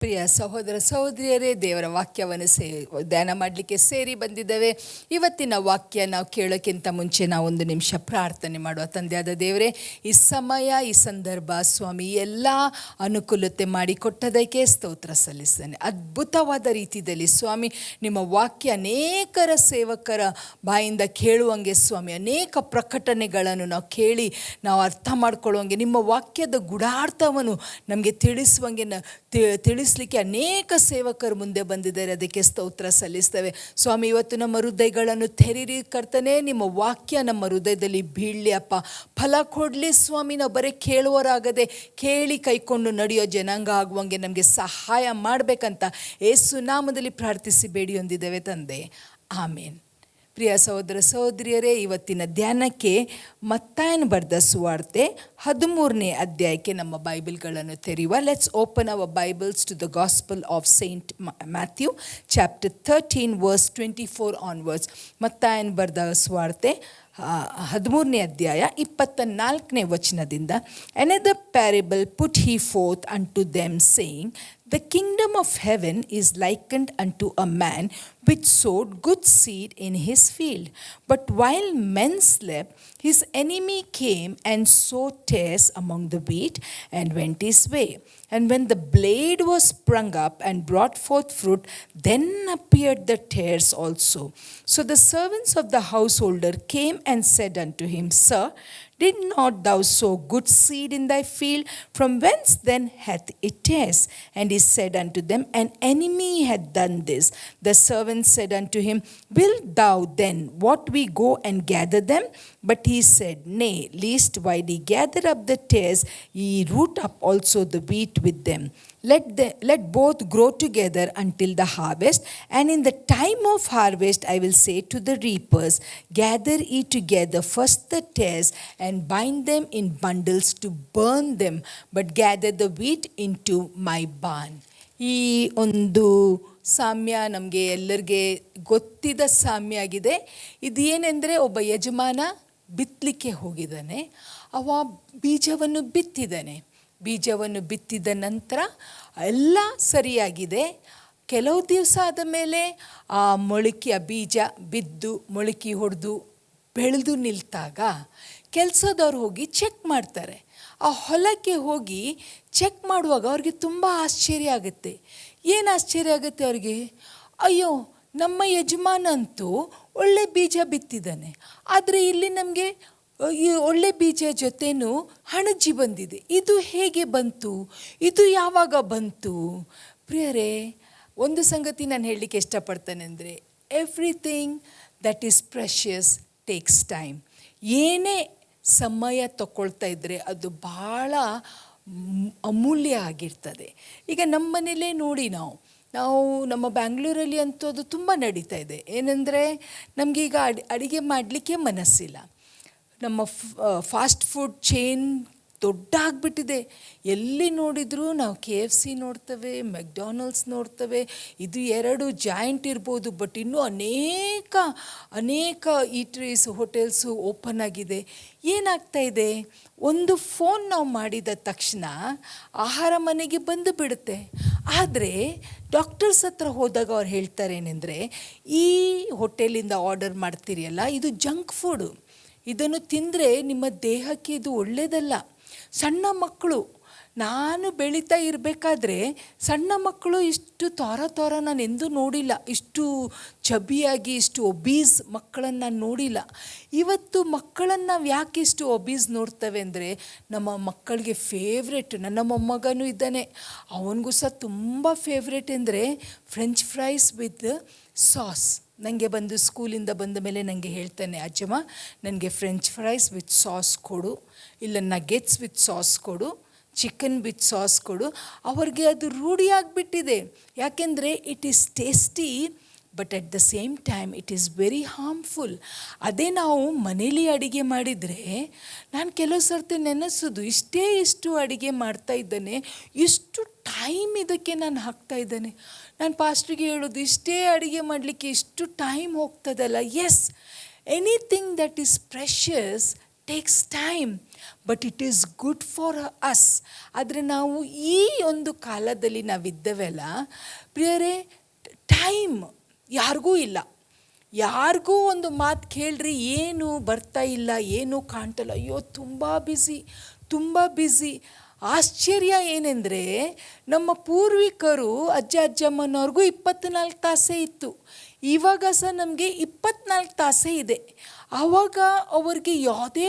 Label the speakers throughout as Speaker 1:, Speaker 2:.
Speaker 1: ಪ್ರಿಯ ಸಹೋದರ ಸಹೋದರಿಯರೇ, ದೇವರ ವಾಕ್ಯವನ್ನು ಧ್ಯಾನ ಮಾಡಲಿಕ್ಕೆ ಸೇರಿ ಬಂದಿದ್ದೇವೆ. ಇವತ್ತಿನ ವಾಕ್ಯ ನಾವು ಕೇಳೋಕ್ಕಿಂತ ಮುಂಚೆ ನಾವು ಒಂದು ನಿಮಿಷ ಪ್ರಾರ್ಥನೆ ಮಾಡುವ. ತಂದೆಯಾದ ದೇವರೇ, ಈ ಸಮಯ, ಈ ಸಂದರ್ಭ ಸ್ವಾಮಿ ಎಲ್ಲ ಅನುಕೂಲತೆ ಮಾಡಿಕೊಟ್ಟದಕ್ಕೆ ಸ್ತೋತ್ರ ಸಲ್ಲಿಸ್ತೇನೆ. ಅದ್ಭುತವಾದ ರೀತಿಯಲ್ಲಿ ಸ್ವಾಮಿ ನಿಮ್ಮ ವಾಕ್ಯ ಅನೇಕರ ಸೇವಕರ ಬಾಯಿಂದ ಕೇಳುವಂಗೆ ಸ್ವಾಮಿ, ಅನೇಕ ಪ್ರಕಟಣೆಗಳನ್ನು ನಾವು ಕೇಳಿ ನಾವು ಅರ್ಥ ಮಾಡ್ಕೊಳ್ಳುವಂಗೆ, ನಿಮ್ಮ ವಾಕ್ಯದ ಗೂಢಾರ್ಥವನ್ನು ನಮಗೆ ತಿಳಿಸುವಂಗೆ ತಿಳಿಸ್ಲಿಕ್ಕೆ ಅನೇಕ ಸೇವಕರು ಮುಂದೆ ಬಂದಿದ್ದಾರೆ. ಅದಕ್ಕೆ ಸ್ತೋತ್ರ ಸಲ್ಲಿಸ್ತೇವೆ ಸ್ವಾಮಿ. ಇವತ್ತು ನಮ್ಮ ಹೃದಯಗಳನ್ನು ತೆರೀರಿ ಕರ್ತನೆ, ನಿಮ್ಮ ವಾಕ್ಯ ನಮ್ಮ ಹೃದಯದಲ್ಲಿ ಬೀಳಲಿ ಅಪ್ಪ, ಫಲ ಕೊಡಲಿ ಸ್ವಾಮಿ. ನಾವು ಬರೀ ಕೇಳುವರಾಗದೆ ಕೇಳಿ ಕೈಕೊಂಡು ನಡೆಯೋ ಜನಾಂಗ ಆಗುವಂಗೆ ನಮಗೆ ಸಹಾಯ ಮಾಡಬೇಕಂತ ಯೇಸು ನಾಮದಲ್ಲಿ ಪ್ರಾರ್ಥಿಸಿ ಬೇಡಿ ಹೊಂದಿದ್ದೇವೆ ತಂದೆ, ಆಮೇನ್. ಪ್ರಿಯ ಸಹೋದರ ಸಹೋದರಿಯರೇ, ಇವತ್ತಿನ ಧ್ಯಾನಕ್ಕೆ ಮತ್ತಾಯನು ಬರೆದ ಸುವಾರ್ತೆ 13ನೇ ಅಧ್ಯಾಯಕ್ಕೆ ನಮ್ಮ ಬೈಬಲ್ಗಳನ್ನು ತೆರೆಯುವ. Let's open our Bibles to the gospel of saint Matthew chapter 13 verse 24 onwards. ಮತ್ತಾಯನು ಬರೆದ ಸುವಾರ್ತೆ 13ನೇ ಅಧ್ಯಾಯ 24ನೇ ವಚನದಿಂದ. Another parable put he forth unto them, saying, The kingdom of heaven is likened unto a man which sowed good seed in his field. But while men slept, his enemy came and sowed tares among the wheat, and went his way. And when the blade was sprung up and brought forth fruit, then appeared the tares also. So the servants of the householder came and said unto him, Sir, did not thou sow good seed in thy field? From whence then hath it tares? And he said unto them, An enemy hath done this. The servants said unto him, Wilt thou then what we go and gather them? But he said, Nay, lest while ye gather up the tares, ye root up also the wheat with them. Let both grow together until the harvest. And in the time of harvest I will say to the reapers, Gather ye together first the tares, and bind them in bundles to burn them, but gather the wheat into my barn. ಈ ಒಂದು ಸಾಮ್ಯ ನಮಗೆ ಎಲ್ಲರಿಗೆ ಗೊತ್ತಿದ್ದ ಸಾಮ್ಯ ಆಗಿದೆ. ಇದು ಏನೆಂದರೆ, ಒಬ್ಬ ಯಜಮಾನ ಬಿತ್ತಲಿಕ್ಕೆ ಹೋಗಿದ್ದಾನೆ. ಅವ ಬೀಜವನ್ನು ಬಿತ್ತಿದ್ದಾನೆ. ಬೀಜವನ್ನು ಬಿತ್ತಿದ ನಂತರ ಎಲ್ಲ ಸರಿಯಾಗಿದೆ. ಕೆಲವು ದಿವಸ ಆದ ಮೇಲೆ ಆ ಮೊಳಕೆ, ಆ ಬೀಜ ಬಿದ್ದು ಮೊಳಕೆ ಹೊಡೆದು ಬೆಳೆದು ನಿಲ್ತಾಗ ಕೆಲಸದವ್ರು ಹೋಗಿ ಚೆಕ್ ಮಾಡ್ತಾರೆ. ಆ ಹೊಲಕ್ಕೆ ಹೋಗಿ ಚೆಕ್ ಮಾಡುವಾಗ ಅವ್ರಿಗೆ ತುಂಬ ಆಶ್ಚರ್ಯ ಆಗುತ್ತೆ. ಏನು ಆಶ್ಚರ್ಯ ಆಗುತ್ತೆ ಅವ್ರಿಗೆ? ಅಯ್ಯೋ, ನಮ್ಮ ಯಜಮಾನ ಅಂತೂ ಒಳ್ಳೆ ಬೀಜ ಬಿತ್ತಿದ್ದಾನೆ, ಆದರೆ ಇಲ್ಲಿ ನಮಗೆ ಈ ಒಳ್ಳೆ ಬೀಜ ಜೊತೆನೂ ಹಣಜಿ ಬಂದಿದೆ. ಇದು ಹೇಗೆ ಬಂತು? ಇದು ಯಾವಾಗ ಬಂತು? ಪ್ರಿಯರೇ, ಒಂದು ಸಂಗತಿ ನಾನು ಹೇಳಲಿಕ್ಕೆ ಇಷ್ಟಪಡ್ತೇನೆ ಅಂದರೆ, everything that is precious takes time. ಏನೇ ಸಮಯ ತಗೊಳ್ತಾ ಇದ್ದರೆ ಅದು ಭಾಳ ಅಮೂಲ್ಯ ಆಗಿರ್ತದೆ. ಈಗ ನಮ್ಮ ಮನೇಲೇ ನೋಡಿ, ನಾವು ನಮ್ಮ ಬ್ಯಾಂಗ್ಳೂರಲ್ಲಿ ಅಂತೂ ಅದು ತುಂಬ ನಡೀತಾ ಇದೆ. ಏನಂದರೆ, ನಮಗೀಗ ಅಡಿಗೆ ಮಾಡಲಿಕ್ಕೆ ಮನಸ್ಸಿಲ್ಲ. ನಮ್ಮ ಫಾಸ್ಟ್ ಫುಡ್ ಚೈನ್ ದೊಡ್ಡ ಆಗಿಬಿಟ್ಟಿದೆ. ಎಲ್ಲಿ ನೋಡಿದರೂ ನಾವು KFC ನೋಡ್ತೇವೆ, ಮೆಕ್ಡೊನಾಲ್ಡ್ಸ್ ನೋಡ್ತೇವೆ. ಇದು 2 ಜಾಯಿಂಟ್ ಇರ್ಬೋದು, ಬಟ್ ಇನ್ನೂ ಅನೇಕ ಈಟ್ರೀಸ್, ಹೋಟೆಲ್ಸು ಓಪನ್ ಆಗಿದೆ. ಏನಾಗ್ತಾ ಇದೆ? ಒಂದು ಫೋನ್ ನಾವು ಮಾಡಿದ ತಕ್ಷಣ ಆಹಾರ ಮನೆಗೆ ಬಂದು ಬಿಡುತ್ತೆ. ಆದರೆ ಡಾಕ್ಟರ್ಸ್ ಹತ್ರ ಹೋದಾಗ ಅವ್ರು ಹೇಳ್ತಾರೆ ಏನೆಂದರೆ, ಈ ಹೋಟೆಲಿಂದ ಆರ್ಡರ್ ಮಾಡ್ತೀರಿಯಲ್ಲ, ಇದು ಜಂಕ್ ಫುಡು. ಇದನ್ನು ತಿಂದರೆ ನಿಮ್ಮ ದೇಹಕ್ಕೆ ಇದು ಒಳ್ಳೆಯದಲ್ಲ. ಸಣ್ಣ ಮಕ್ಕಳು, ನಾನು ಬೆಳೀತಾ ಇರಬೇಕಾದ್ರೆ ಸಣ್ಣ ಮಕ್ಕಳು ಇಷ್ಟು ತ್ವರ ನಾನು ಎಂದೂ ನೋಡಿಲ್ಲ. ಇಷ್ಟು ಚಬಿಯಾಗಿ, ಇಷ್ಟು ಒಬೀಸ್ ಮಕ್ಕಳನ್ನು ನಾನು ನೋಡಿಲ್ಲ. ಇವತ್ತು ಮಕ್ಕಳನ್ನು ನಾವು ಯಾಕೆ ಇಷ್ಟು ಒಬೀಸ್ ನೋಡ್ತೇವೆ ಅಂದರೆ, ನಮ್ಮ ಮಕ್ಕಳಿಗೆ ಫೇವ್ರೆಟ್, ನನ್ನ ಮೊಮ್ಮಗನೂ ಇದ್ದಾನೆ, ಅವನಿಗೂ ಸಹ ತುಂಬ ಫೇವ್ರೆಟ್ ಅಂದರೆ ಫ್ರೆಂಚ್ ಫ್ರೈಸ್ ವಿತ್ ಸಾಸ್. ನನಗೆ ಬಂದು ಸ್ಕೂಲಿಂದ ಬಂದ ಮೇಲೆ ನನಗೆ ಹೇಳ್ತಾನೆ, ಅಜ್ಜಮ್ಮ ನನಗೆ ಫ್ರೆಂಚ್ ಫ್ರೈಸ್ ವಿತ್ ಸಾಸ್ ಕೊಡು, ಇಲ್ಲ ನಗೆಟ್ಸ್ ವಿತ್ ಸಾಸ್ ಕೊಡು, ಚಿಕನ್ ವಿತ್ ಸಾಸ್ ಕೊಡು. ಅವ್ರಿಗೆ ಅದು ರೂಢಿಯಾಗಿಬಿಟ್ಟಿದೆ. ಯಾಕೆಂದರೆ it is tasty, but at the same time it is very harmful. ಅದೇ ನಾವು ಮನೇಲಿ ಅಡುಗೆ ಮಾಡಿದರೆ, ನಾನು ಕೆಲವು ಸರ್ತಿ ನೆನೆಸೋದು, ಇಷ್ಟು ಅಡುಗೆ ಮಾಡ್ತಾ ಇದ್ದಾನೆ, ಇಷ್ಟು ಟೈಮ್ ಇದಕ್ಕೆ ನಾನು ಹಾಕ್ತಾ ಇದ್ದಾನೆ. ನಾನು ಪಾಸ್ಟ್ರಿಗೆ ಹೇಳೋದು, ಇಷ್ಟೇ ಅಡುಗೆ ಮಾಡಲಿಕ್ಕೆ ಇಷ್ಟು ಟೈಮ್ ಹೋಗ್ತದಲ್ಲ. Yes, anything that is precious takes time, but it is good for us. ಆದರೆ ನಾವು ಈ ಒಂದು ಕಾಲದಲ್ಲಿ ನಾವಿದ್ದೇವಲ್ಲ ಪ್ರಿಯರೇ, ಟೈಮ್ ಯಾರಿಗೂ ಇಲ್ಲ. ಯಾರಿಗೂ ಒಂದು ಮಾತು ಕೇಳ್ರಿ, ಏನು ಬರ್ತಾ ಇಲ್ಲ, ಏನು ಕಾಣ್ತಲ್ಲ, ಅಯ್ಯೋ ತುಂಬ ಬ್ಯುಸಿ. ಆಶ್ಚರ್ಯ ಏನೆಂದರೆ, ನಮ್ಮ ಪೂರ್ವಿಕರು ಅಜ್ಜಮ್ಮನವ್ರಿಗೂ 24 ತಾಸೇ ಇತ್ತು. ಇವಾಗ ಸಹ ನಮಗೆ 24 ತಾಸೇ ಇದೆ. ಆವಾಗ ಅವ್ರಿಗೆ ಯಾವುದೇ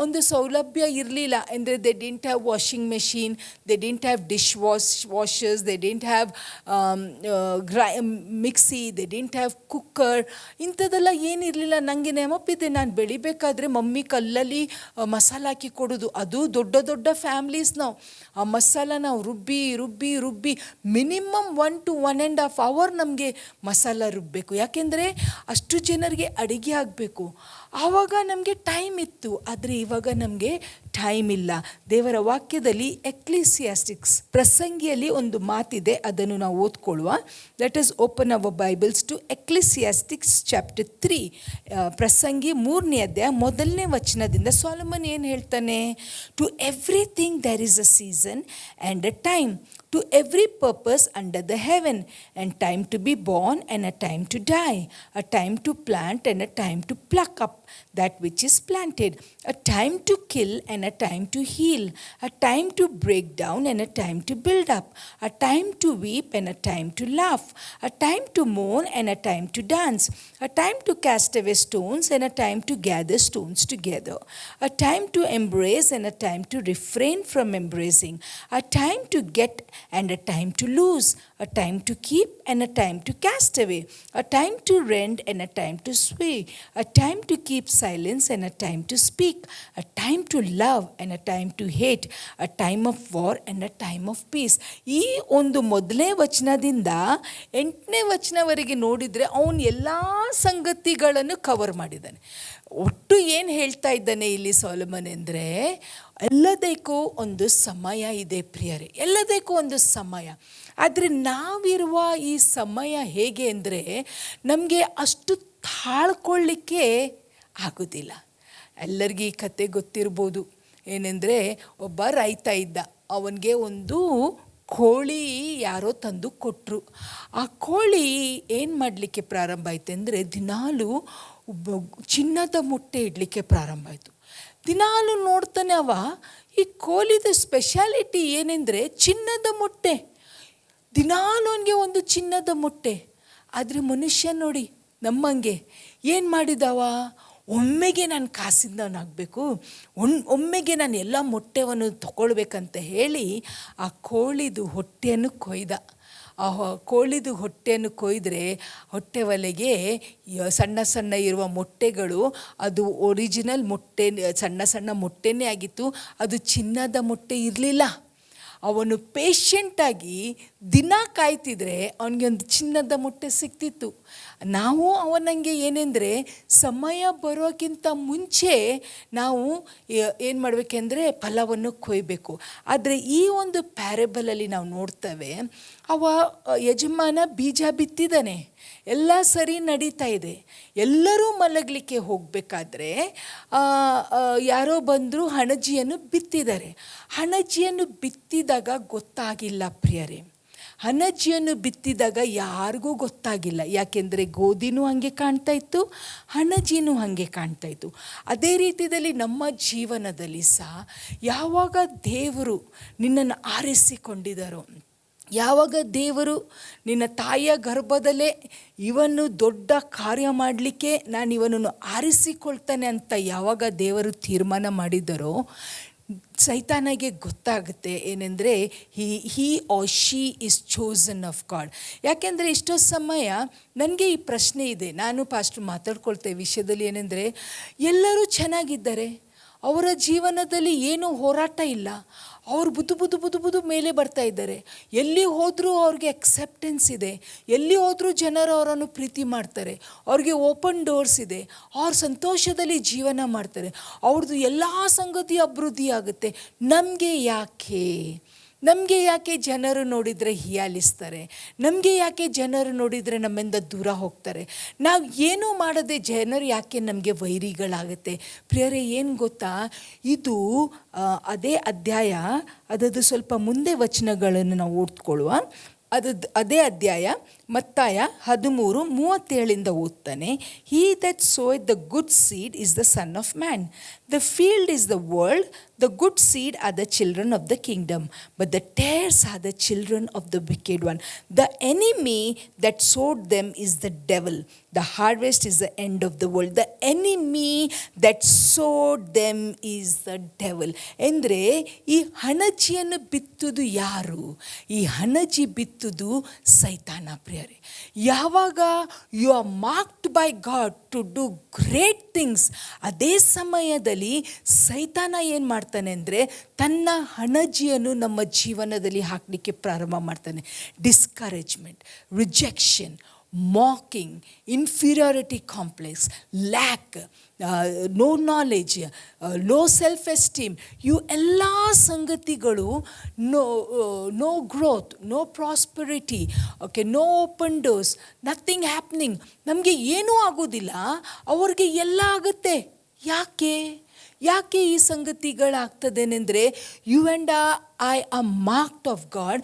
Speaker 1: ಒಂದು ಸೌಲಭ್ಯ ಇರಲಿಲ್ಲ. ಅಂದರೆ they didn't have washing machine, they didn't have washers, they didn't have mixie, they didn't have cooker, ಇಂಥದ್ದೆಲ್ಲ ಏನಿರಲಿಲ್ಲ. ನನಗೆ ನೆನಪಿದೆ, ನಾನು ಬೆಳಿಬೇಕಾದ್ರೆ ಮಮ್ಮಿ ಕಲ್ಲಲ್ಲಿ ಮಸಾಲ ಹಾಕಿ ಕೊಡೋದು. ಅದು ದೊಡ್ಡ ಫ್ಯಾಮ್ಲೀಸ್. ನಾವು ಆ ಮಸಾಲ ನಾವು ರುಬ್ಬಿ ಮಿನಿಮಮ್ 1 to 1.5 hour ನಮಗೆ ಮಸಾಲ ರುಬ್ಬಬೇಕು. ಯಾಕೆಂದರೆ ಅಷ್ಟು ಜನರಿಗೆ ಅಡಿಗೆ ಆಗಬೇಕು. ಆವಾಗ ನಮಗೆ ಟೈಮ್ ಇತ್ತು, ಆದರೆ ಇವಾಗ ನಮಗೆ ಟೈಮ್ ಇಲ್ಲ. ದೇವರ ವಾಕ್ಯದಲ್ಲಿ ಎಕ್ಲಿಸಿಯಾಸ್ಟಿಕ್ಸ್ ಪ್ರಸಂಗಿಯಲ್ಲಿ ಒಂದು ಮಾತಿದೆ, ಅದನ್ನು ನಾವು ಓದ್ಕೊಳ್ಳುವ. Let us open our Bibles to Ecclesiastes chapter 3. ಪ್ರಸಂಗಿ 3ನೇ ಅಧ್ಯಾಯ 1ನೇ ವಚನದಿಂದ ಸೊಲೊಮನ್ ಏನು ಹೇಳ್ತಾನೆ? To everything there is a season and a time, to every purpose under the heaven, and time to be born and a time to die, a time to plant and a time to pluck up that which is planted, a time to kill and a time to heal, a time to break down and a time to build up, a time to weep and a time to laugh, a time to mourn and a time to dance, a time to cast away stones and a time to gather stones together, a time to embrace and a time to refrain from embracing, a time to get and a time to lose, a time to keep and a time to cast away, a time to rend and a time to sway, a time to keep silence and a time to speak, a time to love and a time to hate, a time of war and a time of peace. ಈ ಒಂದು 1ನೇ ವಚನದಿಂದ 8ನೇ ವಚನವರೆಗೆ ನೋಡಿದರೆ ಅವನು ಎಲ್ಲ ಸಂಗತಿಗಳನ್ನು cover ಮಾಡಿದ್ದಾನೆ. ಒಟ್ಟು ಏನು ಹೇಳ್ತಾ ಇದ್ದಾನೆ ಇಲ್ಲಿ ಸೊಲೊಮನ್ ಅಂದರೆ, ಎಲ್ಲದಕ್ಕೂ ಒಂದು ಸಮಯ ಇದೆ ಪ್ರಿಯರೇ, ಎಲ್ಲದಕ್ಕೂ ಒಂದು ಸಮಯ. ಆದರೆ ನಾವಿರುವ ಈ ಸಮಯ ಹೇಗೆ ಅಂದರೆ, ನಮಗೆ ಅಷ್ಟು ತಾಳ್ಕೊಳ್ಳಿಕ್ಕೆ ಆಗೋದಿಲ್ಲ. ಎಲ್ಲರಿಗೂ ಈ ಕತೆ ಗೊತ್ತಿರ್ಬೋದು. ಏನೆಂದರೆ, ಒಬ್ಬ ರೈತ ಇದ್ದ, ಅವನಿಗೆ ಒಂದು ಕೋಳಿ ಯಾರೋ ತಂದು ಕೊಟ್ಟರು. ಆ ಕೋಳಿ ಏನು ಮಾಡಲಿಕ್ಕೆ ಪ್ರಾರಂಭ ಆಯಿತು ಅಂದರೆ, ದಿನಾಲೂ ಚಿನ್ನದ ಮೊಟ್ಟೆ ಇಡಲಿಕ್ಕೆ ಪ್ರಾರಂಭ ಆಯಿತು. ದಿನಾಲೂ ನೋಡ್ತಾನೆ ಅವ, ಈ ಕೋಳಿದ ಸ್ಪೆಷಾಲಿಟಿ ಏನೆಂದರೆ ಚಿನ್ನದ ಮೊಟ್ಟೆ. ದಿನಾಲೂ ಅವನಿಗೆ ಒಂದು ಚಿನ್ನದ ಮೊಟ್ಟೆ. ಆದರೆ ಮನುಷ್ಯ ನೋಡಿ ನಮ್ಮಂಗೆ ಏನು ಮಾಡಿದವ, ಒಮ್ಮೆಗೆ ನಾನು ಕಾಸಿಂದವನಾಗಬೇಕು, ಒಮ್ಮೆಗೆ ನಾನು ಎಲ್ಲ ಮೊಟ್ಟೆವನ್ನು ತಗೊಳ್ಬೇಕಂತ ಹೇಳಿ ಆ ಕೋಳಿದು ಹೊಟ್ಟೆಯನ್ನು ಕೊಯ್ದ. ಆ ಕೋಳಿದು ಹೊಟ್ಟೆಯನ್ನು ಕೊಯ್ದರೆ ಹೊಟ್ಟೆ ಒಳಗೆ ಸಣ್ಣ ಇರುವ ಮೊಟ್ಟೆಗಳು, ಅದು ಒರಿಜಿನಲ್ ಮೊಟ್ಟೆ, ಸಣ್ಣ ಮೊಟ್ಟೆನೇ ಆಗಿತ್ತು. ಅದು ಚಿನ್ನದ ಮೊಟ್ಟೆ ಇರಲಿಲ್ಲ. ಅವನು ಪೇಷಂಟಾಗಿ ದಿನ ಕಾಯ್ತಿದ್ರೆ ಅವನಿಗೆ ಒಂದು ಚಿನ್ನದ ಮೊಟ್ಟೆ ಸಿಗ್ತಿತ್ತು. ನಾವು ಅವನಂಗೆ ಏನೆಂದರೆ, ಸಮಯ ಬರೋಕ್ಕಿಂತ ಮುಂಚೆ ನಾವು ಏನು ಮಾಡಬೇಕೆಂದರೆ ಫಲವನ್ನು ಕೊಯ್ಬೇಕು. ಆದರೆ ಈ ಒಂದು ಪ್ಯಾರೆಬಲಲ್ಲಿ ನಾವು ನೋಡ್ತೇವೆ, ಅವ ಯಜಮಾನ ಬೀಜ ಬಿತ್ತಿದ್ದಾನೆ, ಎಲ್ಲ ಸರಿ ನಡೀತಾ ಇದೆ. ಎಲ್ಲರೂ ಮಲಗಲಿಕ್ಕೆ ಹೋಗಬೇಕಾದ್ರೆ ಯಾರೋ ಬಂದರು ಹಣಜಿಯನ್ನು ಬಿತ್ತಿದ್ದಾರೆ. ಹಣಜಿಯನ್ನು ಬಿತ್ತಿದಾಗ ಗೊತ್ತಾಗಿಲ್ಲ ಪ್ರಿಯರೇ, ಹಣಜಿಯನ್ನು ಬಿತ್ತಿದಾಗ ಯಾರಿಗೂ ಗೊತ್ತಾಗಿಲ್ಲ. ಯಾಕೆಂದರೆ ಗೋಧಿನೂ ಹಾಗೆ ಕಾಣ್ತಾ ಇತ್ತು, ಹಣಜಿನೂ ಹಾಗೆ ಕಾಣ್ತಾ ಇತ್ತು. ಅದೇ ರೀತಿಯಲ್ಲಿ ನಮ್ಮ ಜೀವನದಲ್ಲಿ ಸಹ ಯಾವಾಗ ದೇವರು ನಿನ್ನನ್ನು ಆರಿಸಿಕೊಂಡಿದ್ದಾರೋ, ಯಾವಾಗ ದೇವರು ನಿನ್ನ ತಾಯಿಯ ಗರ್ಭದಲ್ಲೇ ಇವನು ದೊಡ್ಡ ಕಾರ್ಯ ಮಾಡಲಿಕ್ಕೆ ನಾನು ಇವನನ್ನು ಆರಿಸಿಕೊಳ್ತಾನೆ ಅಂತ ಯಾವಾಗ ದೇವರು ತೀರ್ಮಾನ ಮಾಡಿದರೋ, ಸೈತಾನಿಗೆ ಗೊತ್ತಾಗುತ್ತೆ ಏನೆಂದರೆ he or she is chosen of god. ಯಾಕೆಂದರೆ ಇಷ್ಟೋ ಸಮಯ ನನಗೆ ಈ ಪ್ರಶ್ನೆ ಇದೆ, ನಾನು ಪಾಸ್ಟರ್ ಮಾತಾಡ್ಕೊಳ್ತೇವೆ ವಿಷಯದಲ್ಲಿ. ಏನೆಂದರೆ, ಎಲ್ಲರೂ ಚೆನ್ನಾಗಿದ್ದಾರೆ, ಅವರ ಜೀವನದಲ್ಲಿ ಏನೂ ಹೋರಾಟ ಇಲ್ಲ, ಅವ್ರು ಬುದು ಮೇಲೆ ಬರ್ತಾ ಇದ್ದಾರೆ. ಎಲ್ಲಿ ಹೋದರೂ ಅವ್ರಿಗೆ ಅಕ್ಸೆಪ್ಟೆನ್ಸ್ ಇದೆ, ಎಲ್ಲಿ ಹೋದರೂ ಜನರು ಅವರನ್ನು ಪ್ರೀತಿ ಮಾಡ್ತಾರೆ, ಅವ್ರಿಗೆ ಓಪನ್ ಡೋರ್ಸ್ ಇದೆ, ಅವ್ರ ಸಂತೋಷದಲ್ಲಿ ಜೀವನ ಮಾಡ್ತಾರೆ, ಅವ್ರದ್ದು ಎಲ್ಲ ಸಂಗತಿ ಅಭಿವೃದ್ಧಿ ಆಗುತ್ತೆ. ನಮಗೆ ಯಾಕೆ ನಮಗೆ ಯಾಕೆ ಜನರು ನೋಡಿದರೆ ಹೀಯಾಲಿಸ್ತಾರೆ, ನಮಗೆ ಯಾಕೆ ಜನರು ನೋಡಿದರೆ ನಮ್ಮಿಂದ ದೂರ ಹೋಗ್ತಾರೆ, ನಾವು ಏನೂ ಮಾಡದೆ ಜನರು ಯಾಕೆ ನಮಗೆ ವೈರಿಗಳಾಗುತ್ತೆ. ಪ್ರಿಯರೇ, ಏನು ಗೊತ್ತಾ, ಇದು ಅದೇ ಅಧ್ಯಾಯ, ಅದದು ಸ್ವಲ್ಪ ಮುಂದೆ ವಚನಗಳನ್ನು ನಾವು ಓದ್ಕೊಳ್ಳುವ. ಅದೇ ಅಧ್ಯಾಯ ಮತ್ತಾಯ 13:37 ಓದ್ತಾನೆ. He that sow the good seed is the son of man, the field is the world, the good seed are the children of the kingdom, but the tares are the children of the wicked one. The enemy that sowed them is the devil, the harvest is the end of the world. The enemy that sowed them is the devil. ಅಂದರೆ ಈ ಹಣಜಿಯನ್ನು ಬಿತ್ತುವುದು ಯಾರು? ಈ ಹಣಜಿ ಬಿತ್ತುವುದು ಸೈತಾನ. ಪ್ರಿಯರೇ, ಯಾವಾಗ you are marked by God to do great things, ಅದೇ ಸಮಯದಲ್ಲಿ ಸೈತಾನ ಏನು ಮಾಡ್ತಾನೆ ಅಂದರೆ ತನ್ನ ಹಣಜಿಯನ್ನು ನಮ್ಮ ಜೀವನದಲ್ಲಿ ಹಾಕಲಿಕ್ಕೆ ಪ್ರಾರಂಭ ಮಾಡ್ತಾನೆ. Discouragement, rejection, mocking, inferiority complex, lack, no knowledge, low self esteem, ಇವು ಎಲ್ಲ ಸಂಗತಿಗಳು, no growth, no prosperity, okay, no open doors, nothing happening. ನಮಗೆ ಏನೂ ಆಗೋದಿಲ್ಲ, ಅವ್ರಿಗೆ ಎಲ್ಲ ಆಗುತ್ತೆ. ಯಾಕೆ ಈ ಸಂಗತಿಗಳಾಗ್ತದೇನೆಂದರೆ you and I are marked of God.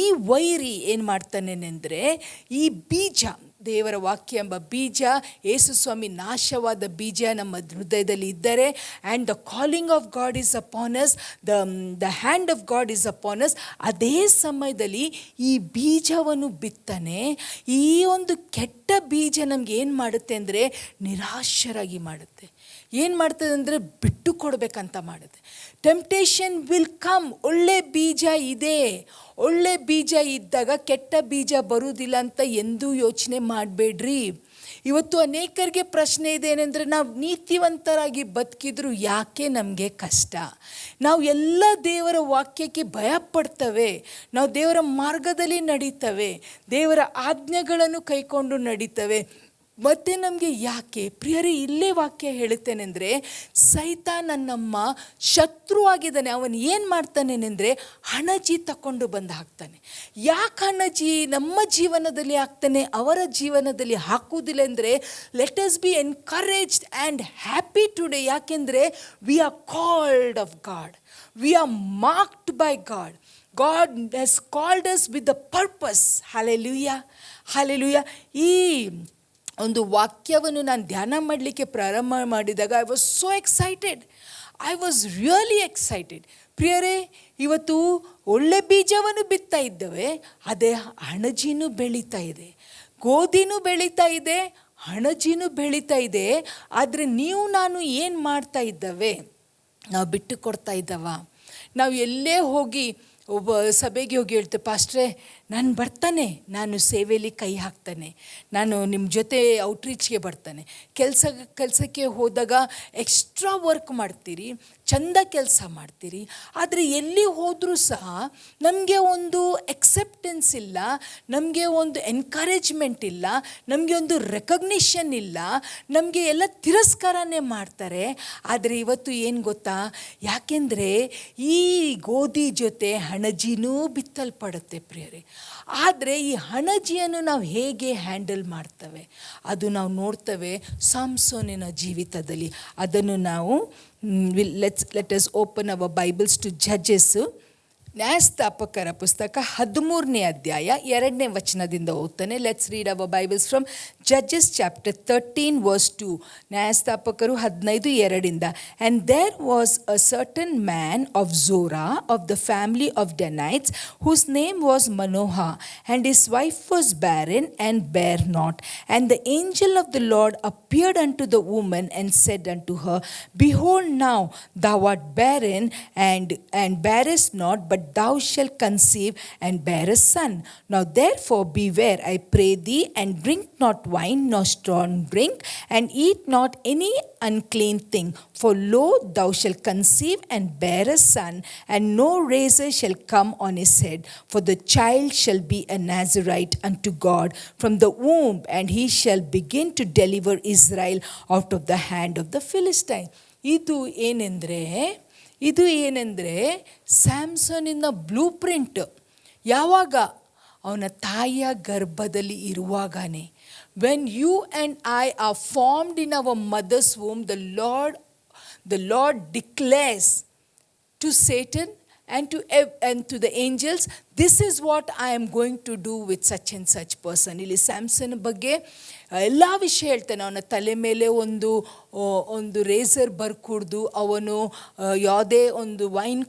Speaker 1: ಈ ವೈರಿ ಏನು ಮಾಡ್ತಾನೇನೆಂದರೆ ಈ ಬೀಜ, ದೇವರ ವಾಕ್ಯ ಎಂಬ ಬೀಜ, ಯೇಸು ಸ್ವಾಮಿ ನಾಶವಾದ ಬೀಜ ನಮ್ಮ ಹೃದಯದಲ್ಲಿ ಇದ್ದರೆ, and the calling of god is upon us, the hand of god is upon us. ಅದೇ ಸಮಯದಲ್ಲಿ ಈ ಬೀಜವನ್ನು ಬಿತ್ತನೆ. ಈ ಒಂದು ಕೆಟ್ಟ ಬೀಜ ನಮ್ಗೆ ಏನು ಮಾಡುತ್ತೆ ಅಂದರೆ ನಿರಾಶರಾಗಿ ಮಾಡುತ್ತೆ. ಏನು ಮಾಡ್ತದೆ ಅಂದರೆ ಬಿಟ್ಟು ಕೊಡಬೇಕಂತ ಮಾಡುತ್ತೆ. Temptation will come. ಒಳ್ಳೆ ಬೀಜ ಇದೆ, ಒಳ್ಳೆ ಬೀಜ ಇದ್ದಾಗ ಕೆಟ್ಟ ಬೀಜ ಬರುವುದಿಲ್ಲ ಅಂತ ಎಂದೂ ಯೋಚನೆ ಮಾಡಬೇಡ್ರಿ. ಇವತ್ತು ಅನೇಕರಿಗೆ ಪ್ರಶ್ನೆ ಇದೆ ಏನೆಂದರೆ, ನಾವು ನೀತಿವಂತರಾಗಿ ಬದುಕಿದ್ರು ಯಾಕೆ ನಮಗೆ ಕಷ್ಟ? ನಾವು ಎಲ್ಲ ದೇವರ ವಾಕ್ಯಕ್ಕೆ ಭಯಪಡ್ತವೆ, ನಾವು ದೇವರ ಮಾರ್ಗದಲ್ಲಿ ನಡೀತವೆ, ದೇವರ ಆಜ್ಞೆಗಳನ್ನು ಕೈಕೊಂಡು ನಡೀತವೆ, ಮತ್ತೆ ನಮಗೆ ಯಾಕೆ? ಪ್ರಿಯರೇ, ಇಲ್ಲೇ ವಾಕ್ಯ ಹೇಳುತ್ತೇನೆಂದರೆ ಸೈತಾನ ನಮ್ಮ ಶತ್ರು ಆಗಿದ್ದಾನೆ. ಅವನು ಏನು ಮಾಡ್ತಾನೇನೆಂದರೆ ಹಣಜಿ ತಗೊಂಡು ಬಂದು ಹಾಕ್ತಾನೆ. ಯಾಕೆ ಹಣಜಿ ನಮ್ಮ ಜೀವನದಲ್ಲಿ ಹಾಕ್ತಾನೆ, ಅವರ ಜೀವನದಲ್ಲಿ ಹಾಕುವುದಿಲ್ಲ ಅಂದರೆ let us be encouraged and happy today. ಯಾಕೆಂದರೆ we are called of God, we are marked by God. God has called us with the purpose. Hallelujah, hallelujah. ಈ ಒಂದು ವಾಕ್ಯವನ್ನು ನಾನು ಧ್ಯಾನ ಮಾಡಲಿಕ್ಕೆ ಪ್ರಾರಂಭ ಮಾಡಿದಾಗ I was so excited. I was really excited. ಪ್ರಿಯರೇ, ಇವತ್ತು ಒಳ್ಳೆ ಬೀಜವನ್ನು ಬಿತ್ತಾ ಇದ್ದೇವೆ, ಅದೇ ಹಣಜಿನೂ ಬೆಳೀತಾ ಇದೆ, ಗೋಧಿನೂ ಬೆಳೀತಾ ಇದೆ, ಹಣಜಿನೂ ಬೆಳೀತಾ ಇದೆ. ಆದರೆ ನೀವು ನಾನು ಏನು ಮಾಡ್ತಾ ಇದ್ದೇವೆ? ನಾವು ಬಿಟ್ಟು ಕೊಡ್ತಾ ಇದ್ದಾವ? ನಾವು ಎಲ್ಲೇ ಹೋಗಿ ಒಬ್ಬ ಸಭೆಗೆ ಹೋಗಿ ಹೇಳ್ತೇವೆ, ಪಾಸ್ಟ್ರೇ ನಾನು ಬರ್ತಾನೆ, ನಾನು ಸೇವೆಯಲ್ಲಿ ಕೈ ಹಾಕ್ತಾನೆ, ನಾನು ನಿಮ್ಮ ಜೊತೆ ಔಟ್ರೀಚ್ಗೆ ಬರ್ತಾನೆ. ಕೆಲಸಕ್ಕೆ ಹೋದಾಗ ಎಕ್ಸ್ಟ್ರಾ ವರ್ಕ್ ಮಾಡ್ತೀರಿ, ಚಂದ ಕೆಲಸ ಮಾಡ್ತೀರಿ, ಆದರೆ ಎಲ್ಲಿ ಹೋದರೂ ಸಹ ನಮಗೆ ಒಂದು ಎಕ್ಸೆಪ್ಟೆನ್ಸ್ ಇಲ್ಲ, ನಮಗೆ ಒಂದು ಎನ್ಕರೇಜ್ಮೆಂಟ್ ಇಲ್ಲ, ನಮಗೆ ಒಂದು ರೆಕಗ್ನಿಷನ್ ಇಲ್ಲ, ನಮಗೆ ಎಲ್ಲ ತಿರಸ್ಕಾರನೇ ಮಾಡ್ತಾರೆ. ಆದರೆ ಇವತ್ತು ಏನು ಗೊತ್ತಾ, ಯಾಕೆಂದರೆ ಈ ಗೋಧಿ ಜೊತೆ ಹಣಜಿನೂ ಬಿತ್ತಲ್ಪಡುತ್ತೆ ಪ್ರಿಯರೇ. ಆದರೆ ಈ ಹಣಜಿಯನ್ನು ನಾವು ಹೇಗೆ ಹ್ಯಾಂಡಲ್ ಮಾಡ್ತೇವೆ ಅದು ನಾವು ನೋಡ್ತೇವೆ ಸಾಮ್ಸೋನಿನ ಜೀವಿತದಲ್ಲಿ. ಅದನ್ನು ನಾವು let us open our Bibles to Judges. ನ್ಯಾಯಸ್ಥಾಪಕರ ಪುಸ್ತಕ 13ನೇ ಅಧ್ಯಾಯ 2ನೇ ವಚನದಿಂದ ಓದ್ತಾನೆ. Let's read our Bibles from Judges chapter 13 verse 2. ನ್ಯಾಯಸ್ಥಾಪಕರು 15:2. And there was a certain man of Zorah of the family of Danites whose name was Manoah, and his wife was barren and bare not. And the angel of the Lord appeared unto the woman and said unto her, Behold, now thou art barren and bearest not, but thou shalt conceive and bear a son. Now therefore beware, I pray thee, and drink not wine nor strong drink, and eat not any unclean thing. For lo, thou shalt conceive and bear a son, and no razor shall come on his head. For the child shall be a Nazarite unto God from the womb, and he shall begin to deliver Israel out of the hand of the Philistine. ಇದು ಏನೆಂದರೆ ಇದು ಏನೆಂದರೆ ಸ್ಯಾಮ್ಸನಿನ blue print. ಯಾವಾಗ? ಅವನ ತಾಯಿಯ ಗರ್ಭದಲ್ಲಿ ಇರುವಾಗನೇ. When you and I are formed in our mother's womb, the Lord declares to Satan and to the angels, this is what I am going to do with such and such person. ಇಲ್ಲಿ ಸ್ಯಾಮ್ಸನ್ ಬಗ್ಗೆ ಎಲ್ಲ ವಿಷಯ ಹೇಳ್ತಾನೆ. ಅವನ ತಲೆ ಮೇಲೆ ಒಂದು racer ಬರ್ಕೂಡ್ದು, ಅವನು ಯಾವುದೇ ಒಂದು ವೈನ್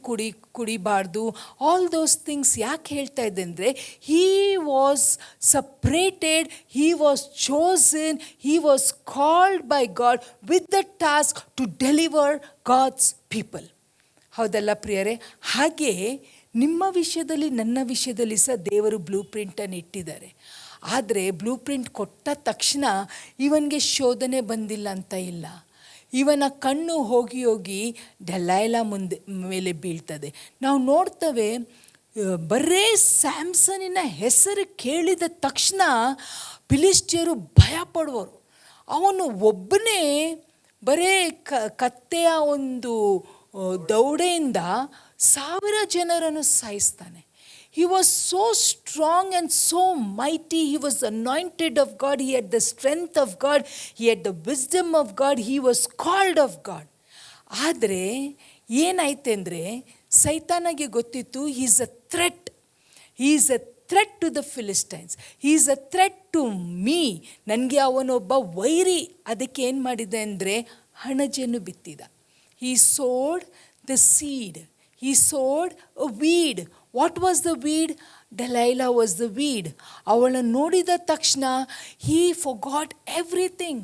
Speaker 1: ಕುಡಿಬಾರ್ದು. ಆಲ್ ದೋಸ್ ಥಿಂಗ್ಸ್ ಯಾಕೆ ಹೇಳ್ತಾ ಇದ್ದೆ ಅಂದರೆ, he was separated, he was chosen, he was called by God with the task to deliver God's people. ಹೌದಲ್ಲ ಪ್ರಿಯರೇ? ಹಾಗೆ ನಿಮ್ಮ ವಿಷಯದಲ್ಲಿ, ನನ್ನ ವಿಷಯದಲ್ಲಿ ಸಹ ದೇವರು ಬ್ಲೂ ಪ್ರಿಂಟನ್ನು ಇಟ್ಟಿದ್ದಾರೆ. ಆದರೆ ಬ್ಲೂ ಪ್ರಿಂಟ್ ಕೊಟ್ಟ ತಕ್ಷಣ ಇವನಿಗೆ ಶೋಧನೆ ಬಂದಿಲ್ಲ ಅಂತ ಇಲ್ಲ. ಇವನ ಕಣ್ಣು ಹೋಗಿ ಹೋಗಿ ಡೆಲೈಲಾ ಮೇಲೆ ಬೀಳ್ತದೆ. ನಾವು ನೋಡ್ತೇವೆ, ಬರೇ ಸ್ಯಾಮ್ಸನಿನ ಹೆಸರು ಕೇಳಿದ ತಕ್ಷಣ ಫಿಲಿಸ್ಟಿಯರು ಭಯ ಪಡುವರು. ಅವನು ಒಬ್ಬನೇ ಬರೇ ಕತ್ತೆಯ ಒಂದು ದೌಡೆಯಿಂದ 1000 ಜನರನ್ನು ಸಾಯಿಸ್ತಾನೆ. He was so strong and so mighty. He was anointed of God. He had the strength of God. He had the wisdom of God. He was called of God. ಆದರೆ ಏನಾಯ್ತು ಅಂದರೆ, ಸೈತಾನಿಗೆ ಗೊತ್ತಿತ್ತು, he is a threat. He is a threat to the Philistines. He is a threat to me. ನನಗೆ ಅವನೊಬ್ಬ ವೈರಿ. ಅದಕ್ಕೆ ಏನು ಮಾಡಿದೆ ಅಂದರೆ, ಹಣಜನ್ನು ಬಿತ್ತಿದ. He sowed the seed. He sowed a weed. What was the weed? Delilah was the weed. ಅವಳನ್ನು ನೋಡಿದ ತಕ್ಷಣ he forgot everything.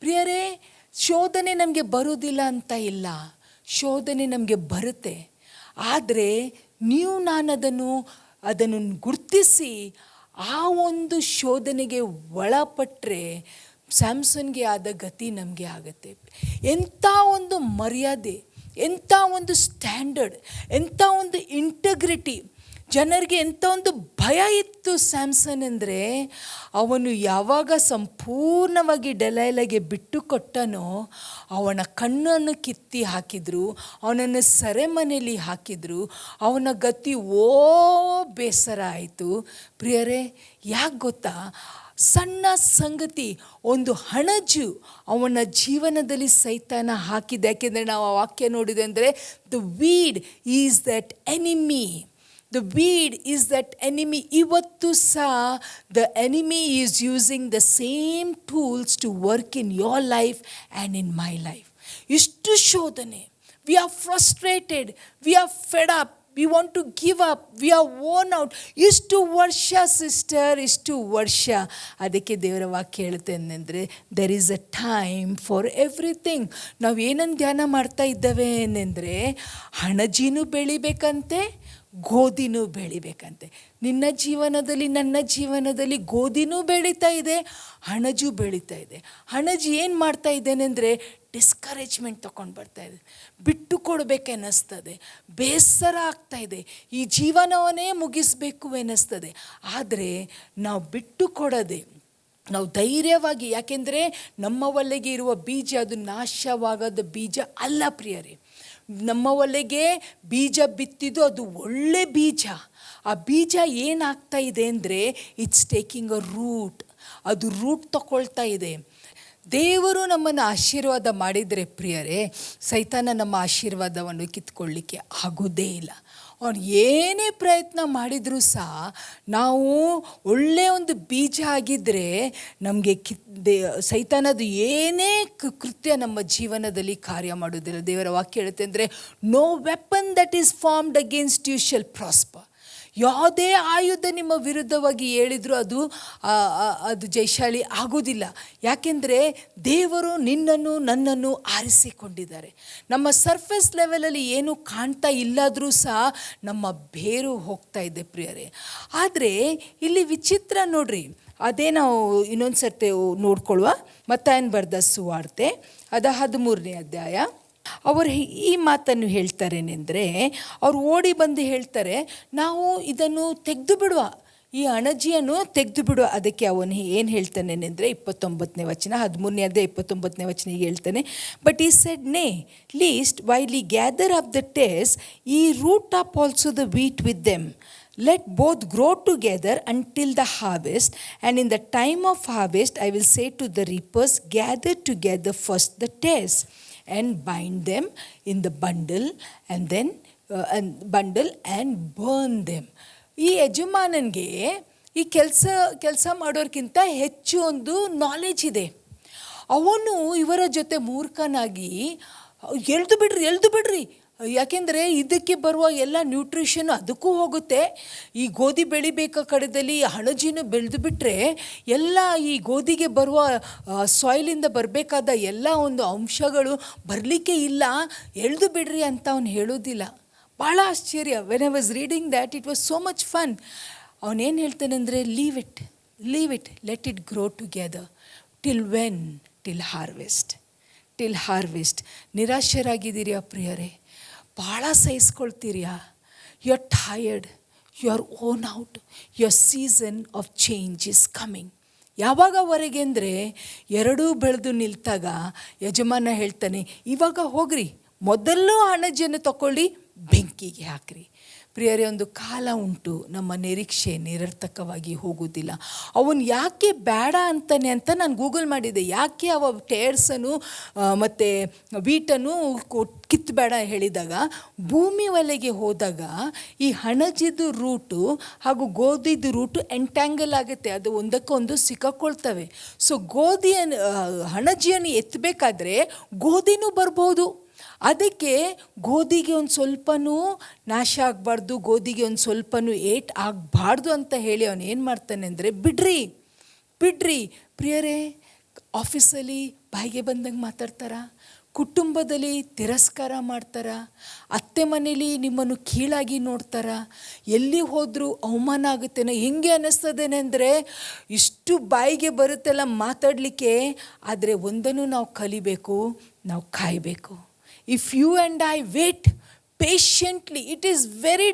Speaker 1: ಪ್ರಿಯರೇ, ಶೋಧನೆ ನಮಗೆ ಬರುವುದಿಲ್ಲ ಅಂತ ಇಲ್ಲ, ಶೋಧನೆ ನಮಗೆ ಬರುತ್ತೆ. ಆದರೆ ನಾನು ಅದನ್ನು ಗುರ್ತಿಸಿ ಆ ಒಂದು ಶೋಧನೆಗೆ ಒಳಪಟ್ಟರೆ ಸ್ಯಾಮ್ಸನ್ಗೆ ಆದ ಗತಿ ನಮಗೆ ಆಗುತ್ತೆ. ಎಂಥ ಒಂದು ಮರ್ಯಾದೆ, ಎಂಥ ಒಂದು ಸ್ಟ್ಯಾಂಡರ್ಡ್, ಎಂಥ ಒಂದು ಇಂಟಗ್ರಿಟಿ, ಜನರಿಗೆ ಎಂಥ ಒಂದು ಭಯ ಇತ್ತು ಸ್ಯಾಮ್ಸನ್ ಅಂದರೆ. ಅವನು ಯಾವಾಗ ಸಂಪೂರ್ಣವಾಗಿ ಡೆಲೈಲಾಗೆ ಬಿಟ್ಟು ಕೊಟ್ಟನೋ, ಅವನ ಕಣ್ಣನ್ನು ಕಿತ್ತಿ ಹಾಕಿದ್ರು, ಅವನನ್ನು ಸೆರೆಮನೆಯಲ್ಲಿ ಹಾಕಿದ್ರು. ಅವನ ಗತಿ ಬೇಸರ ಆಯಿತು. ಪ್ರಿಯರೇ, ಯಾಕೆ ಗೊತ್ತಾ? ಸಣ್ಣ ಸಂಗತಿ, ಒಂದು ಹಣಜು ಅವನ ಜೀವನದಲ್ಲಿ ಸೈತಾನ ಹಾಕಿದೆ. ಯಾಕೆಂದರೆ ನಾವು ಆ ವಾಕ್ಯ ನೋಡಿದೆ ಅಂದರೆ, the weed is that enemy. The weed is that enemy. ಇವತ್ತು ಸಹ the enemy is using the same tools to work in your life and in my life. ಇಷ್ಟು ಶೋಧನೆ, we are frustrated, we are fed up, we want to give up, we are worn out. ಇಷ್ಟು ವರ್ಷ sister, ಇಷ್ಟು ವರ್ಷ. ಅದಕ್ಕೆ ದೇವರ ವಾಕ್ಯ ಹೇಳುತ್ತೆ ಅಂದರೆ, there is a time for everything. ನಾವು ಏನನ್ನು ಧ್ಯಾನ ಮಾಡ್ತಾ ಇದ್ದೇವೆ ಏನೆಂದರೆ, ಹಣಜಿನೂ ಬೆಳಿಬೇಕಂತೆ, ಗೋಧಿನೂ ಬೆಳಿಬೇಕಂತೆ. ನಿನ್ನ ಜೀವನದಲ್ಲಿ, ನನ್ನ ಜೀವನದಲ್ಲಿ ಗೋಧಿನೂ ಬೆಳೀತಾ ಇದೆ, ಹಣಜು ಬೆಳೀತಾ ಇದೆ. ಹಣಜು ಏನು ಮಾಡ್ತಾ ಇದ್ದೇನೆಂದರೆ, ಡಿಸ್ಕರೇಜ್ಮೆಂಟ್ ತೊಗೊಂಡು ಬರ್ತಾ ಇದೆ, ಬಿಟ್ಟು ಕೊಡಬೇಕೆನ್ನಿಸ್ತದೆ, ಬೇಸರ ಆಗ್ತಾ ಇದೆ, ಈ ಜೀವನವನ್ನೇ ಮುಗಿಸಬೇಕು ಎನ್ನಿಸ್ತದೆ. ಆದರೆ ನಾವು ಬಿಟ್ಟು ಕೊಡದೆ, ನಾವು ಧೈರ್ಯವಾಗಿ, ಯಾಕೆಂದರೆ ನಮ್ಮ ಒಳಗೆ ಇರುವ ಬೀಜ ಅದು ನಾಶವಾಗದ ಬೀಜ ಅಲ್ಲ ಪ್ರಿಯರೇ. ನಮ್ಮ ಒಳಗೆ ಬೀಜ ಬಿತ್ತಿದ್ದು ಅದು ಒಳ್ಳೆ ಬೀಜ. ಆ ಬೀಜ ಏನಾಗ್ತಾ ಇದೆ ಅಂದರೆ, ಇಟ್ಸ್ ಟೇಕಿಂಗ್ ಅ ರೂಟ್. ಅದು ರೂಟ್ ತಗೊಳ್ತಾ ಇದೆ. ದೇವರು ನಮ್ಮನ್ನು ಆಶೀರ್ವಾದ ಮಾಡಿದರೆ ಪ್ರಿಯರೇ, ಸೈತಾನ ನಮ್ಮ ಆಶೀರ್ವಾದವನ್ನು ಕಿತ್ಕೊಳ್ಳಿಕ್ಕೆ ಆಗೋದೇ ಇಲ್ಲ. ಅವನು ಏನೇ ಪ್ರಯತ್ನ ಮಾಡಿದರೂ ಸಹ, ನಾವು ಒಳ್ಳೆಯ ಒಂದು ಬೀಜ ಆಗಿದ್ದರೆ ನಮಗೆ ಸೈತಾನದು ಏನೇ ಕೃತ್ಯ ನಮ್ಮ ಜೀವನದಲ್ಲಿ ಕಾರ್ಯ ಮಾಡೋದಿಲ್ಲ. ದೇವರ ವಾಕ್ಯ ಹೇಳುತ್ತೆ ಅಂದರೆ, no weapon that is formed against you shall prosper. ಯಾವುದೇ ಆಯುಧ ನಿಮ್ಮ ವಿರುದ್ಧವಾಗಿ ಹೇಳಿದರೂ ಅದು ಜಯಶಾಲಿ ಆಗೋದಿಲ್ಲ. ಯಾಕೆಂದರೆ ದೇವರು ನಿನ್ನನ್ನು ನನ್ನನ್ನು ಆರಿಸಿಕೊಂಡಿದ್ದಾರೆ. ನಮ್ಮ ಸರ್ಫೇಸ್ ಲೆವೆಲಲ್ಲಿ ಏನೂ ಕಾಣ್ತಾ ಇಲ್ಲಾದರೂ ಸಹ ನಮ್ಮ ಬೇರು ಹೋಗ್ತಾ ಇದೆ ಪ್ರಿಯರೇ. ಆದರೆ ಇಲ್ಲಿ ವಿಚಿತ್ರ ನೋಡ್ರಿ, ಅದೇ ನಾವು ಇನ್ನೊಂದು ಸರ್ತಿ ನೋಡ್ಕೊಳ್ಳುವ. ಮತ್ತಾಯನ ಬರೆದ ಸುವಾರ್ತೆ 13ನೇ ಅಧ್ಯಾಯ. ಅವರು ಈ ಮಾತನ್ನು ಹೇಳ್ತಾರೇನೆಂದರೆ, ಅವ್ರು ಓಡಿ ಬಂದು ಹೇಳ್ತಾರೆ, ನಾವು ಇದನ್ನು ತೆಗೆದು ಬಿಡುವ, ಈ ಅಣಜಿಯನ್ನು ತೆಗೆದು ಬಿಡು. ಅದಕ್ಕೆ ಅವನು ಏನು ಹೇಳ್ತಾನೆ ಅಂದರೆ 29ನೇ ವಚನ, 13ನೇ 29ನೇ ವಚನ ಹೀಗೆ ಹೇಳ್ತಾನೆ. But he said nay lest while ye gather up the tares ye root up also the wheat with them. Let both grow together until the harvest, and in the time of harvest I will say to the reapers, gather together first the tares and bind them in the bundle and burn them. ಈ ಯಜಮಾನನಿಗೆ ಈ ಕೆಲಸ ಮಾಡೋರ್ಗಿಂತ ಹೆಚ್ಚು ಒಂದು knowledge ಇದೆ. ಅವನು ಇವರ ಜೊತೆ ಮೂರ್ಖನಾಗಿ ಎಳ್ದು ಬಿಡ್ರಿ, ಯಾಕೆಂದರೆ ಇದಕ್ಕೆ ಬರುವ ಎಲ್ಲ ನ್ಯೂಟ್ರಿಷನ್ ಅದಕ್ಕೂ ಹೋಗುತ್ತೆ. ಈ ಗೋಧಿ ಬೆಳಿಬೇಕ ಕಡೆದಲ್ಲಿ ಹಣಜಿನೂ ಬೆಳೆದು ಬಿಟ್ಟರೆ ಎಲ್ಲ ಈ ಗೋಧಿಗೆ ಬರುವ ಸಾಯಿಲಿಂದ ಬರಬೇಕಾದ ಎಲ್ಲ ಒಂದು ಅಂಶಗಳು ಬರಲಿಕ್ಕೆ ಇಲ್ಲ, ಎಳ್ದು ಬಿಡ್ರಿ ಅಂತ ಅವನು ಹೇಳೋದಿಲ್ಲ. ಭಾಳ ಆಶ್ಚರ್ಯ. When I was reading that it was so much fun. ಅವನೇನು ಹೇಳ್ತಾನೆ ಅಂದರೆ leave it let it grow together till harvest. ನಿರಾಶರಾಗಿದ್ದೀರಿಯಾ ಪ್ರಿಯರೇ? ಭಾಳ ಸಹಿಸ್ಕೊಳ್ತೀರಿಯಾ? You are tired, you are worn out, your season of change is coming. ಯಾವಾಗವರೆಗೆ ಅಂದರೆ ಎರಡೂ ಬೆಳೆದು ನಿಲ್ತಾಗ ಯಜಮಾನ ಹೇಳ್ತಾನೆ, ಇವಾಗ ಹೋಗ್ರಿ, ಮೊದಲು ಹಣಜನ್ನು ತಗೊಳ್ಳಿ, ಬೆಂಕಿಗೆ ಹಾಕ್ರಿ. ಪ್ರಿಯರೇ, ಒಂದು ಕಾಲ ಉಂಟು ನಮ್ಮ ನಿರೀಕ್ಷೆ ನಿರರ್ಥಕವಾಗಿ ಹೋಗುವುದಿಲ್ಲ. ಅವನು ಯಾಕೆ ಬೇಡ ಅಂತಾನೆ ಅಂತ ನಾನು ಗೂಗಲ್ ಮಾಡಿದೆ. ಯಾಕೆ ಅವ ಟೇರ್ಸನ್ನು ಮತ್ತು ವೀಟನ್ನು ಕಿತ್ತಬೇಡ ಹೇಳಿದಾಗ, ಭೂಮಿ ಒಲೆಗೆ ಹೋದಾಗ ಈ ಹಣಜಿದು ರೂಟು ಹಾಗೂ ಗೋಧಿದು ರೂಟು ಎಂಟ್ಯಾಂಗಲ್ ಆಗುತ್ತೆ, ಅದು ಒಂದಕ್ಕೊಂದು ಸಿಕ್ಕಾಕೊಳ್ತವೆ. ಸೊ ಹಣಜಿಯನ್ನು ಎತ್ತಬೇಕಾದ್ರೆ ಗೋಧಿನೂ ಬರ್ಬೋದು. ಅದಕ್ಕೆ ಗೋಧಿಗೆ ಒಂದು ಸ್ವಲ್ಪನೂ ನಾಶ ಆಗಬಾರ್ದು, ಗೋಧಿಗೆ ಒಂದು ಸ್ವಲ್ಪನೂ ಏಟ್ ಆಗಬಾರ್ದು ಅಂತ ಹೇಳಿ ಅವನು ಏನು ಮಾಡ್ತಾನೆ ಅಂದರೆ ಬಿಡ್ರಿ. ಪ್ರಿಯರೇ, ಆಫೀಸಲ್ಲಿ ಬಾಯಿಗೆ ಬಂದಂಗೆ ಮಾತಾಡ್ತಾರ, ಕುಟುಂಬದಲ್ಲಿ ತಿರಸ್ಕಾರ ಮಾಡ್ತಾರ, ಅತ್ತೆ ಮನೇಲಿ ನಿಮ್ಮನ್ನು ಕೀಳಾಗಿ ನೋಡ್ತಾರ, ಎಲ್ಲಿ ಹೋದರೂ ಅವಮಾನ ಆಗುತ್ತೇನೋ. ಹೆಂಗೆ ಅನ್ನಿಸ್ತದೇನೆ ಅಂದರೆ ಇಷ್ಟು ಬಾಯಿಗೆ ಬರುತ್ತೆಲ್ಲ ಮಾತಾಡಲಿಕ್ಕೆ. ಆದರೆ ಒಂದನ್ನು ನಾವು ಕಲಿಬೇಕು, ನಾವು ಕಾಯಬೇಕು. If you and I wait patiently, it is very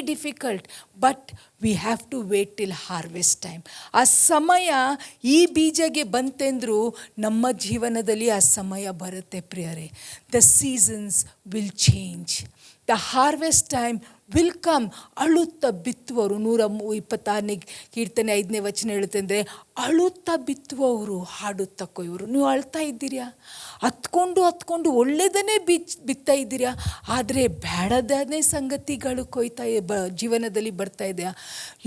Speaker 1: difficult, but we have to wait till harvest time. ಆ ಸಮಯ ಈ ಬೀಜಗೆ ಬಂತೆಂದರೂ ನಮ್ಮ ಜೀವನದಲ್ಲಿ ಆ ಸಮಯ ಬರುತ್ತೆ ಪ್ರಿಯರೇ. The seasons will change. The harvest time will come. ಅಳುತ್ತಾ ಬಿತ್ತುವವರು, 126ನೇ ಕೀರ್ತನೆ 5ನೇ ವಚನ ಹೇಳುತ್ತೆ ಅಂದರೆ, ಅಳುತ್ತಾ ಬಿತ್ತುವವರು ಹಾಡುತ್ತಾ ಕೊಯ್ಯುವರು. ನೀವು ಅಳ್ತಾ ಇದ್ದೀರಾ? ಹತ್ಕೊಂಡು ಒಳ್ಳೆಯದನ್ನೇ ಬಿತ್ತಾ ಇದ್ದೀರಾ, ಆದರೆ ಬೇಡದೇ ಸಂಗತಿಗಳು ಜೀವನದಲ್ಲಿ ಬರ್ತಾ ಇದೆಯಾ?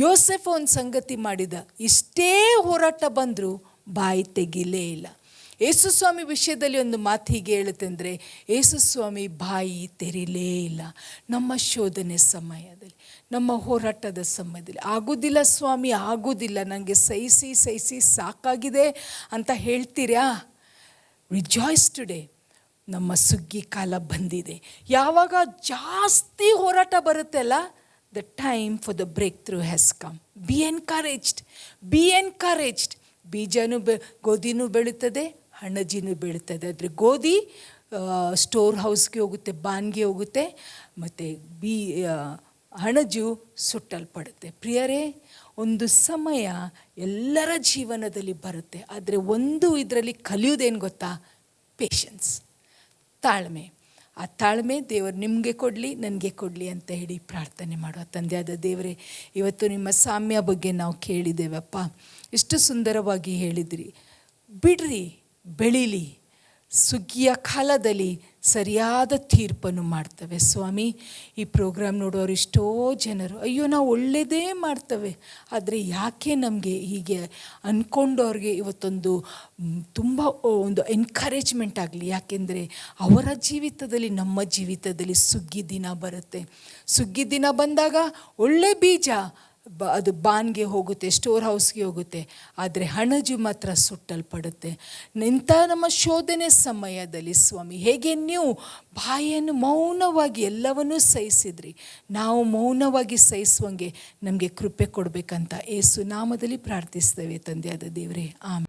Speaker 1: ಯೋಸೆಫ್ ಒಂದು ಸಂಗತಿ ಮಾಡಿದ, ಇಷ್ಟೇ ಹೋರಾಟ ಬಂದರೂ ಬಾಯಿ ತೆಗಿಲೇ ಇಲ್ಲ. ಯೇಸುಸ್ವಾಮಿ ವಿಷಯದಲ್ಲಿ ಒಂದು ಮಾತು ಹೀಗೆ ಹೇಳುತ್ತೆ ಅಂದರೆ, ಯೇಸುಸ್ವಾಮಿ ಬಾಯಿ ತೆರಿಲೇ ಇಲ್ಲ. ನಮ್ಮ ಶೋಧನೆ ಸಮಯದಲ್ಲಿ, ನಮ್ಮ ಹೋರಾಟದ ಸಮಯದಲ್ಲಿ, ಆಗೋದಿಲ್ಲ ಸ್ವಾಮಿ, ಆಗೋದಿಲ್ಲ, ನನಗೆ ಸಹಿಸಿ ಸಾಕಾಗಿದೆ ಅಂತ ಹೇಳ್ತೀರಾ? Rejoice today. ನಮ್ಮ ಸುಗ್ಗಿ ಕಾಲ ಬಂದಿದೆ. ಯಾವಾಗ ಜಾಸ್ತಿ ಹೋರಾಟ ಬರುತ್ತೆ ಅಲ್ಲ, the time for the breakthrough has come. Be encouraged. ಬೀಜನೂ ಗೋಧಿನೂ ಬೆಳೀತದೆ, ಹಣಜಿನೂ ಬೆಳೀತದೆ. ಆದರೆ ಗೋಧಿ ಸ್ಟೋರ್ ಹೌಸ್ಗೆ ಹೋಗುತ್ತೆ, ಬಾನ್ಗೆ ಹೋಗುತ್ತೆ, ಮತ್ತು ಹಣಜು ಸುಟ್ಟಲ್ಪಡುತ್ತೆ. ಪ್ರಿಯರೇ, ಒಂದು ಸಮಯ ಎಲ್ಲರ ಜೀವನದಲ್ಲಿ ಬರುತ್ತೆ. ಆದರೆ ಒಂದು ಇದರಲ್ಲಿ ಕಲಿಯೋದೇನು ಗೊತ್ತಾ? ಪೇಷನ್ಸ್, ತಾಳ್ಮೆ. ಆ ತಾಳ್ಮೆ ದೇವರು ನಿಮಗೆ ಕೊಡಲಿ, ನನಗೆ ಕೊಡಲಿ ಅಂತ ಹೇಳಿ ಪ್ರಾರ್ಥನೆ ಮಾಡುವ. ತಂದೆಯಾದ ದೇವರೇ, ಇವತ್ತು ನಿಮ್ಮ ಸಾಮ್ಯ ಬಗ್ಗೆ ನಾವು ಕೇಳಿದ್ದೇವಪ್ಪ, ಎಷ್ಟು ಸುಂದರವಾಗಿ ಹೇಳಿದ್ರಿ. ಬಿಡ್ರಿ, ಬೆಳೀಲಿ. ಸುಗ್ಗಿಯ ಕಾಲದಲ್ಲಿ ಸರಿಯಾದ ತೀರ್ಪನ್ನು ಮಾಡ್ತವೆ ಸ್ವಾಮಿ. ಈ ಪ್ರೋಗ್ರಾಮ್ ನೋಡೋರು ಎಷ್ಟೋ ಜನರು, ಅಯ್ಯೋ ನಾವು ಒಳ್ಳೆಯದೇ ಮಾಡ್ತವೆ, ಆದರೆ ಯಾಕೆ ನಮಗೆ ಹೀಗೆ ಅಂದ್ಕೊಂಡವ್ರಿಗೆ ಇವತ್ತೊಂದು ತುಂಬ ಒಂದು ಎನ್ಕರೇಜ್ಮೆಂಟ್ ಆಗಲಿ. ಯಾಕೆಂದರೆ ಅವರ ಜೀವಿತದಲ್ಲಿ, ನಮ್ಮ ಜೀವಿತದಲ್ಲಿ ಸುಗ್ಗಿ ದಿನ ಬರುತ್ತೆ. ಸುಗ್ಗಿ ದಿನ ಬಂದಾಗ ಒಳ್ಳೆ ಬೀಜ ಅದು ಬಾನ್ಗೆ ಹೋಗುತ್ತೆ, ಸ್ಟೋರ್ ಹೌಸ್ಗೆ ಹೋಗುತ್ತೆ, ಆದರೆ ಹಣಜು ಮಾತ್ರ ಸುಟ್ಟಲ್ಪಡುತ್ತೆ. ಇಂಥ ನಮ್ಮ ಶೋಧನೆ ಸಮಯದಲ್ಲಿ ಸ್ವಾಮಿ, ಹೇಗೆ ನೀವು ಬಾಯನ್ನು ಮೌನವಾಗಿ ಎಲ್ಲವನ್ನೂ ಸಹಿಸಿದ್ರಿ, ನಾವು ಮೌನವಾಗಿ ಸಹಿಸುವಂಗೆ ನಮಗೆ ಕೃಪೆ ಕೊಡಬೇಕಂತ ಯೇಸು ನಾಮದಲ್ಲಿ ಪ್ರಾರ್ಥಿಸ್ತೇವೆ ತಂದೆಯಾದ ದೇವರೇ, ಆಮೆನ್.